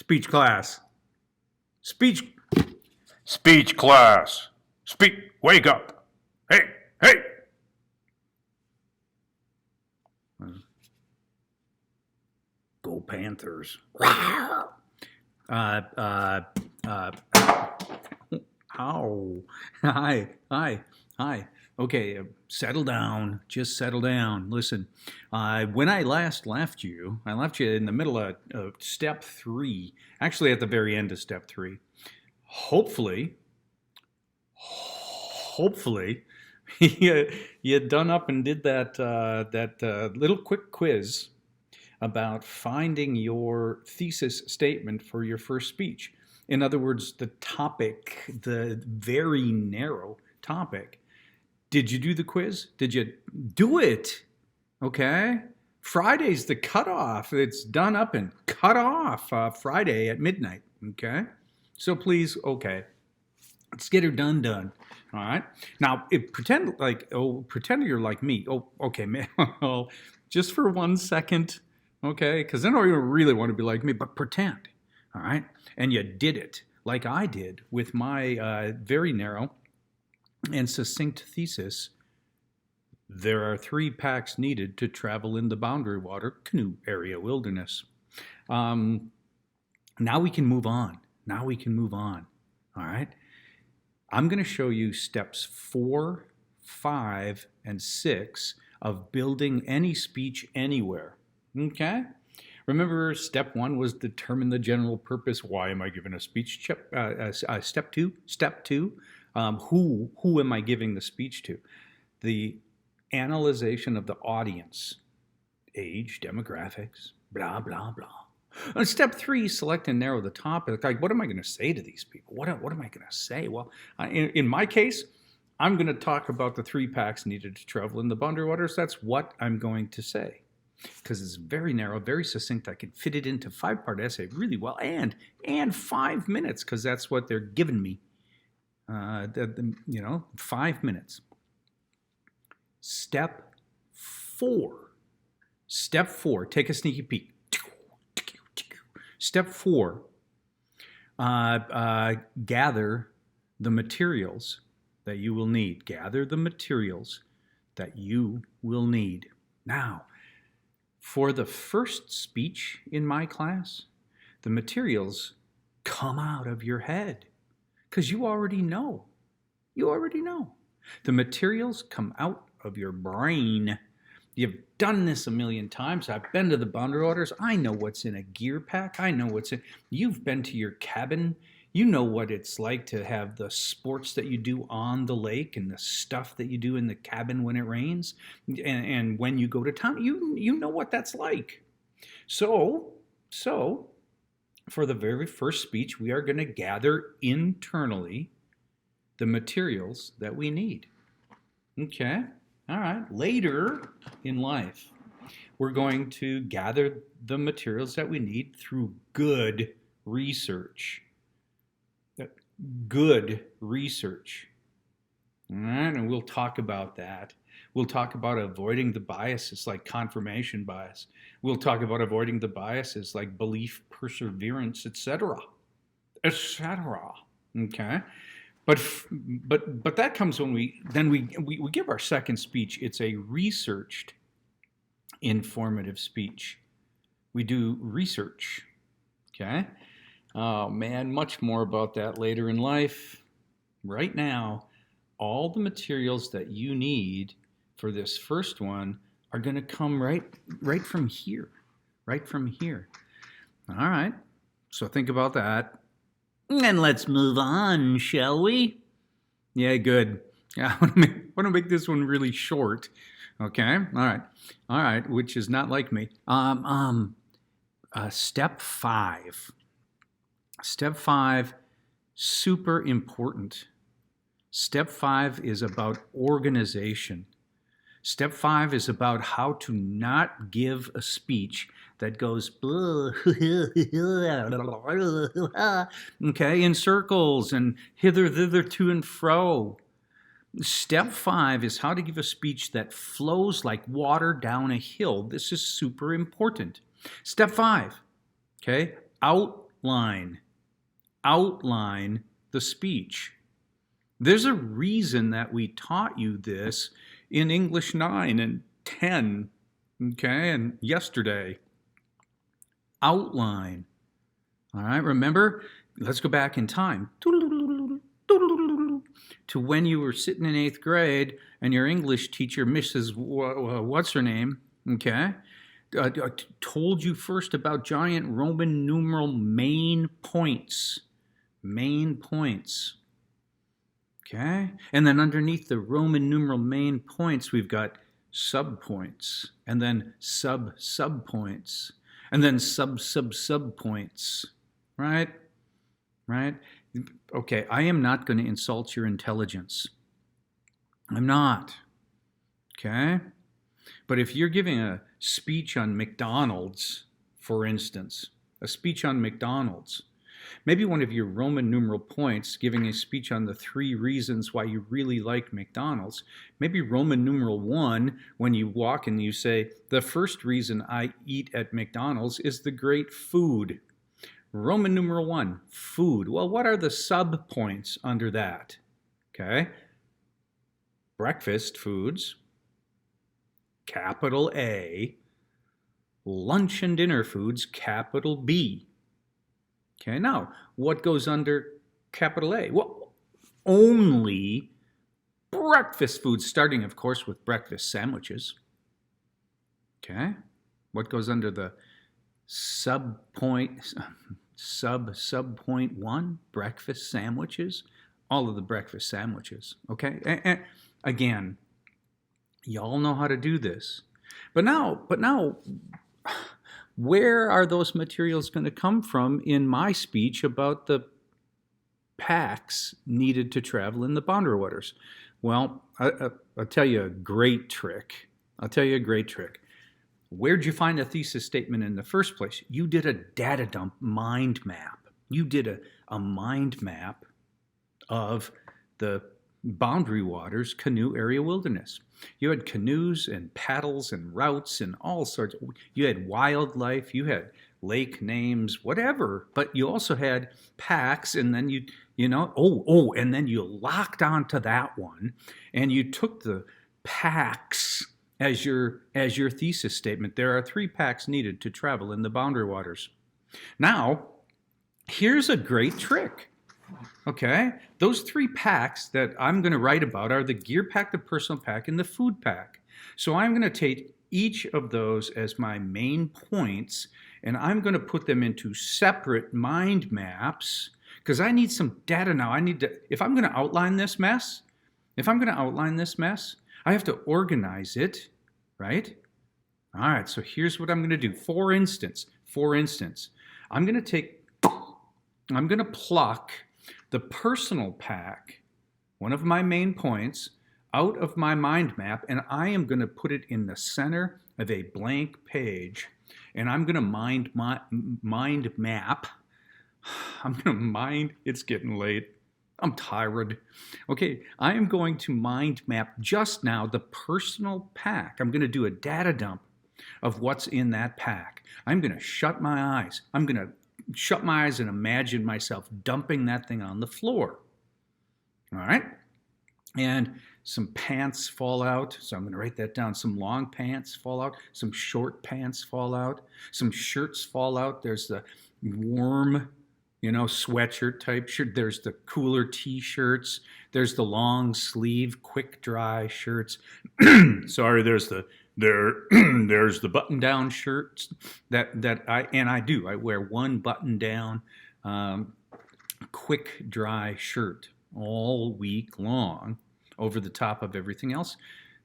Speech class. Speech. Speech class. Wake up. Hey, hey. Go Panthers. Ow. Hi. Okay, settle down. Just settle down. Listen, when I last left you, I left you in the middle of step 3. Actually, at the very end of step 3. Hopefully, you done up and did that little quick quiz about finding your thesis statement for your first speech. In other words, the topic, the very narrow topic. Did you do the quiz? Did you do it? Okay. Friday's the cutoff. It's done up and cut off Friday at midnight. Okay. So please, okay. Let's get her done. All right. Now, pretend you're like me. Oh, okay, man. Just for 1 second. Okay, because I don't even really want to be like me, but pretend, all right? And you did it like I did with my very narrow and succinct thesis. There are 3 packs needed to travel in the boundary water canoe area wilderness. Now we can move on. All right? I'm going to show you steps 4, 5, and 6 of building any speech anywhere. Okay. Remember, step 1 was determine the general purpose. Why am I giving a speech? Step 2. Who am I giving the speech to? The analyzation of the audience, age, demographics, blah blah blah. And step 3, select and narrow the topic. Like, what am I going to say to these people? What am I going to say? Well, in my case, I'm going to talk about the 3 packs needed to travel in the boundary waters. That's what I'm going to say. Because it's very narrow, very succinct. I can fit it into 5-part essay really well, and 5 minutes, because that's what they're giving me. 5 minutes. Step 4. Take a sneaky peek. Step 4. Gather the materials that you will need. Now, for the first speech in my class, the materials come out of your head because you already know. The materials come out of your brain. You've done this a million times. I've been to the boundary waters. I know what's in a gear pack. You've been to your cabin. You know what it's like to have the sports that you do on the lake and the stuff that you do in the cabin when it rains. And when you go to town, you know what that's like. So for the very first speech, we are going to gather internally the materials that we need. Okay? All right. Later in life, we're going to gather the materials that we need through good research. All right, and we'll talk about that. We'll talk about avoiding the biases like confirmation bias. We'll talk about avoiding the biases like belief, perseverance, etc. Okay? But that comes when we give our second speech. It's a researched, informative speech. We do research. Okay? Oh man, much more about that later in life. Right now, all the materials that you need for this first one are going to come right from here. All right. So think about that. And let's move on, shall we? Yeah, good. I want to make this one really short. Okay. All right. Which is not like me. Step 5. Step 5, super important. Step 5 is about organization. Step 5 is about how to not give a speech that goes okay, in circles and thither, to and fro. Step 5 is how to give a speech that flows like water down a hill. This is super important. Step 5, okay, outline the speech. There's a reason that we taught you this in English 9 and 10, okay, and yesterday. Outline. All right, remember? Let's go back in time to when you were sitting in 8th grade and your English teacher, Mrs. What's her name, okay, told you first about giant Roman numeral main points. Main points. Okay? And then underneath the Roman numeral main points, we've got subpoints, and then subpoints, and then subpoints. Right? Right? Okay, I am not going to insult your intelligence. I'm not. Okay? But if you're giving a speech on McDonald's, for instance, a speech on McDonald's, maybe one of your Roman numeral points, giving a speech on the 3 reasons why you really like McDonald's, maybe Roman numeral 1, when you walk and you say, the first reason I eat at McDonald's is the great food. Roman numeral 1, food. Well, what are the sub-points under that? Okay. Breakfast foods, capital A. Lunch and dinner foods, capital B. Okay, now, what goes under capital A? Well, only breakfast foods, starting, of course, with breakfast sandwiches. Okay, what goes under the subpoint 1? Breakfast sandwiches. All of the breakfast sandwiches. Okay, and again, y'all know how to do this. But now, where are those materials going to come from in my speech about the packs needed to travel in the boundary waters? Well, I'll tell you a great trick. Where'd you find a thesis statement in the first place? You did a data dump mind map. You did a mind map of the boundary waters canoe area wilderness. You had canoes and paddles and routes and all sorts. You had wildlife, you had lake names, whatever, but you also had packs, and then and then you locked onto that one, and you took the packs as your thesis statement. There are 3 packs needed to travel in the boundary waters. Now, here's a great trick. Okay, those 3 packs that I'm going to write about are the gear pack, the personal pack, and the food pack. So I'm going to take each of those as my main points, and I'm going to put them into separate mind maps, because I need some data now. If I'm going to outline this mess, I have to organize it, right? All right, so here's what I'm going to do. For instance, I'm going to pluck the personal pack, one of my main points, out of my mind map, and I am going to put it in the center of a blank page, and I'm going to mind map. It's getting late. I'm tired. Okay, I am going to mind map just now the personal pack. I'm going to do a data dump of what's in that pack. I'm going to shut my eyes. I'm going to shut my eyes and imagine myself dumping that thing on the floor. All right? And some pants fall out, so I'm going to write that down. Some long pants fall out, some short pants fall out, some shirts fall out. There's the warm, sweatshirt type shirt. There's the cooler t-shirts. There's the long sleeve, quick dry shirts. Sorry, there's the button-down shirts that I wear one button-down, quick dry shirt all week long over the top of everything else.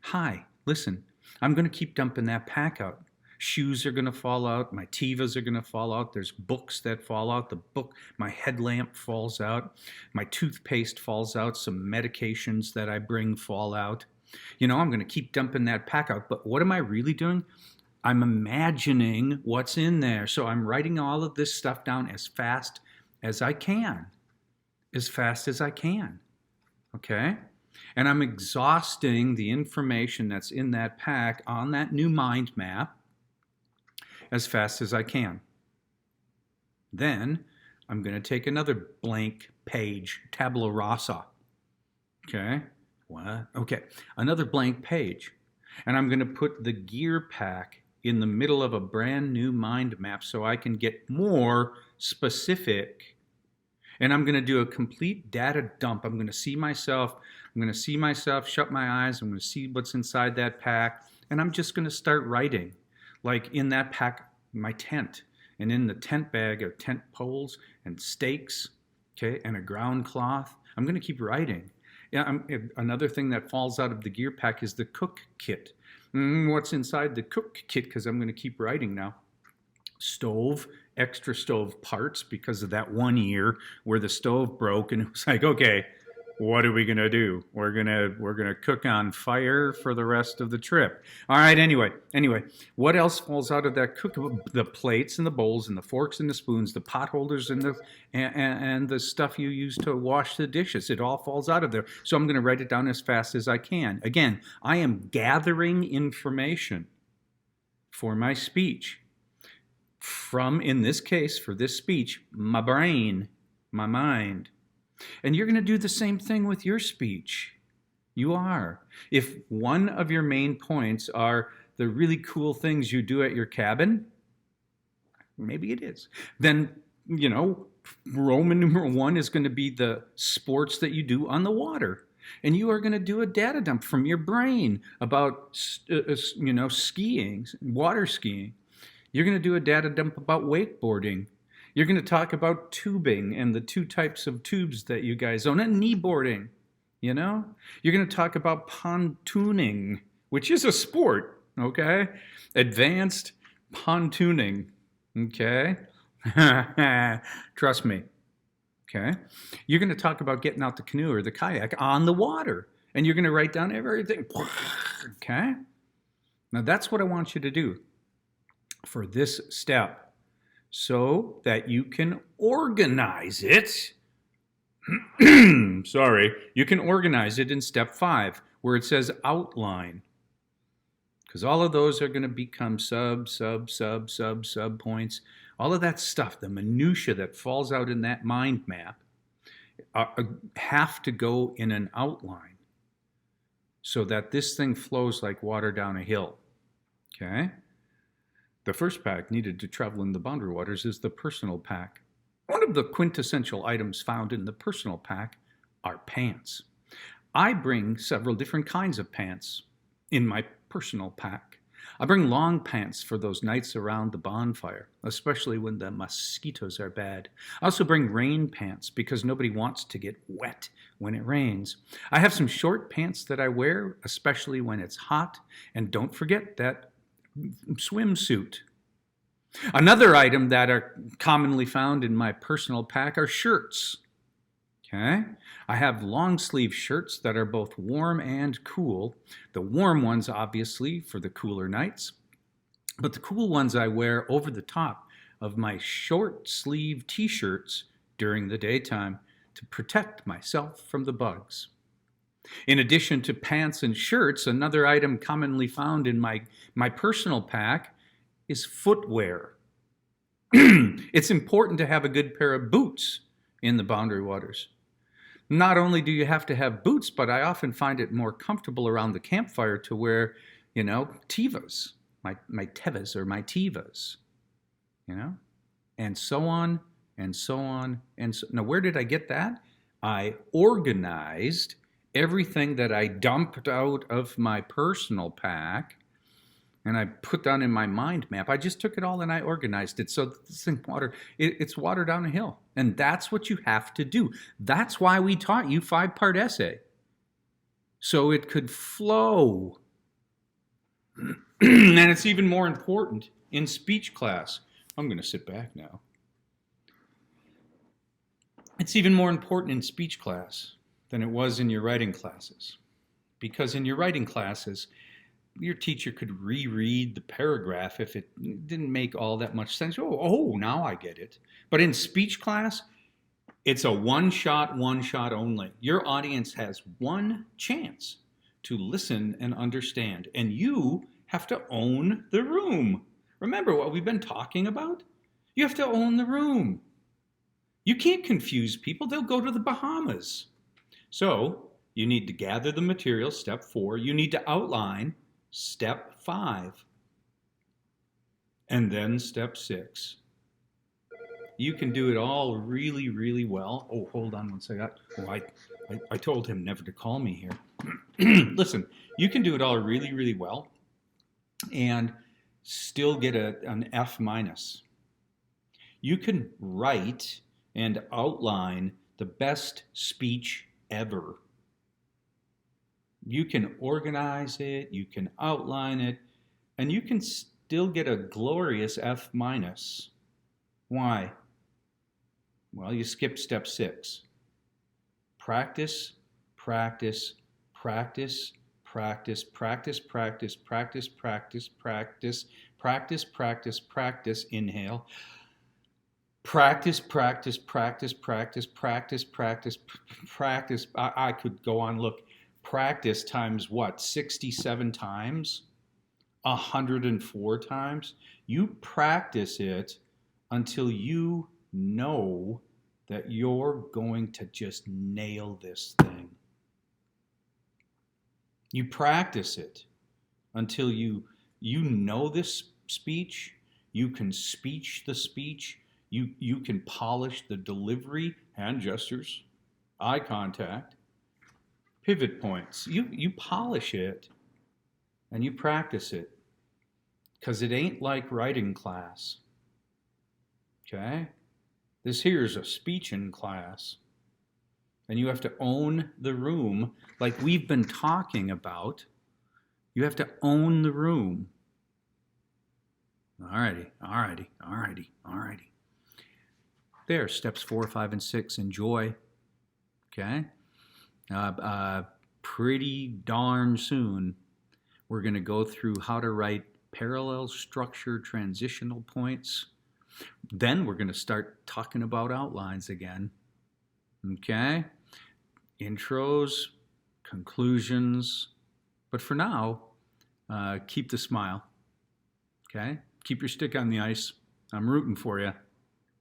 Hi, listen, I'm going to keep dumping that pack out. Shoes are going to fall out. My Tevas are going to fall out. There's books that fall out. My headlamp falls out. My toothpaste falls out. Some medications that I bring fall out. I'm going to keep dumping that pack out. But what am I really doing? I'm imagining what's in there. So I'm writing all of this stuff down as fast as I can. Okay? And I'm exhausting the information that's in that pack on that new mind map as fast as I can. Then I'm going to take another blank page, tabula rasa. Okay. What? Okay. Another blank page. And I'm going to put the gear pack in the middle of a brand new mind map so I can get more specific. And I'm going to do a complete data dump. I'm going to see myself. I'm going to see myself, shut my eyes. I'm going to see what's inside that pack. And I'm just going to start writing. Like in that pack, my tent. And in the tent bag are tent poles and stakes, okay, and a ground cloth. I'm going to keep writing. Yeah, another thing that falls out of the gear pack is the cook kit. What's inside the cook kit? Because I'm going to keep writing now. Stove, extra stove parts because of that one year where the stove broke and it was like, okay, what are we going to do? We're going to cook on fire for the rest of the trip. All right, anyway, what else falls out of that cook? The plates and the bowls and the forks and the spoons, the pot holders and the stuff you use to wash the dishes. It all falls out of there. So I'm going to write it down as fast as I can. Again, I am gathering information for my speech from, in this case, for this speech, my brain, my mind. And you're going to do the same thing with your speech. You are. If one of your main points are the really cool things you do at your cabin, maybe it is, then, Roman numeral 1 is going to be the sports that you do on the water. And you are going to do a data dump from your brain about, skiing, water skiing. You're going to do a data dump about wakeboarding. You're going to talk about tubing and the 2 types of tubes that you guys own, and kneeboarding, You're going to talk about pontooning, which is a sport, okay? Advanced pontooning, okay? Trust me, okay? You're going to talk about getting out the canoe or the kayak on the water, and you're going to write down everything, okay? Now, that's what I want you to do for this step, so that you can organize it. Sorry, you can organize it in step 5, where it says outline. Because all of those are going to become sub points. All of that stuff, the minutia that falls out in that mind map, have to go in an outline so that this thing flows like water down a hill. Okay? The first pack needed to travel in the boundary waters is the personal pack. One of the quintessential items found in the personal pack are pants. I bring several different kinds of pants in my personal pack. I bring long pants for those nights around the bonfire, especially when the mosquitoes are bad. I also bring rain pants because nobody wants to get wet when it rains. I have some short pants that I wear, especially when it's hot. And don't forget that swimsuit. Another item that are commonly found in my personal pack are shirts. Okay? I have long sleeve shirts that are both warm and cool. The warm ones, obviously, for the cooler nights, but the cool ones I wear over the top of my short sleeve t-shirts during the daytime to protect myself from the bugs. In addition to pants and shirts, another item commonly found in my personal pack is footwear. It's important to have a good pair of boots in the boundary waters. Not only do you have to have boots, but I often find it more comfortable around the campfire to wear, Tevas, my Tevas or my Tevas, and so on and so on. Now, where did I get that? I organized everything that I dumped out of my personal pack and I put down in my mind map. I just took it all and I organized it. So this thing, it's water down a hill. And that's what you have to do. That's why we taught you 5-part essay. So it could flow. And it's even more important in speech class. I'm going to sit back now. It's even more important in speech class than it was in your writing classes. Because in your writing classes, your teacher could reread the paragraph if it didn't make all that much sense. Oh, now I get it. But in speech class, it's a one shot only. Your audience has one chance to listen and understand, and you have to own the room. Remember what we've been talking about? You have to own the room. You can't confuse people. They'll go to the Bahamas. So you need to gather the material, step 4. You need to outline, step 5. And then step 6. You can do it all really, really well. Oh, hold on one second. Oh, I told him never to call me here. Listen, you can do it all really, really well and still get an F minus. You can write and outline the best speech ever. You can organize it, you can outline it, and you can still get a glorious F minus. Why? Well, you skip step 6. Practice, practice, practice, practice, practice, practice, practice, practice, practice, practice, practice, practice, inhale. Practice, practice, practice, practice, practice, practice, practice. I could go on. Look, practice times what? 67 times? 104 times? You practice it until you know that you're going to just nail this thing. You practice it until you know this speech, you can speech the speech, you can polish the delivery, hand gestures, eye contact, pivot points. You polish it and you practice it, because it ain't like writing class. Okay? This here is a speeching class. And you have to own the room like we've been talking about. You have to own the room. Alrighty. There, steps 4, 5, and 6. Enjoy. Okay? Pretty darn soon, we're going to go through how to write parallel structure transitional points. Then we're going to start talking about outlines again. Okay? Intros, conclusions. But for now, keep the smile. Okay? Keep your stick on the ice. I'm rooting for you.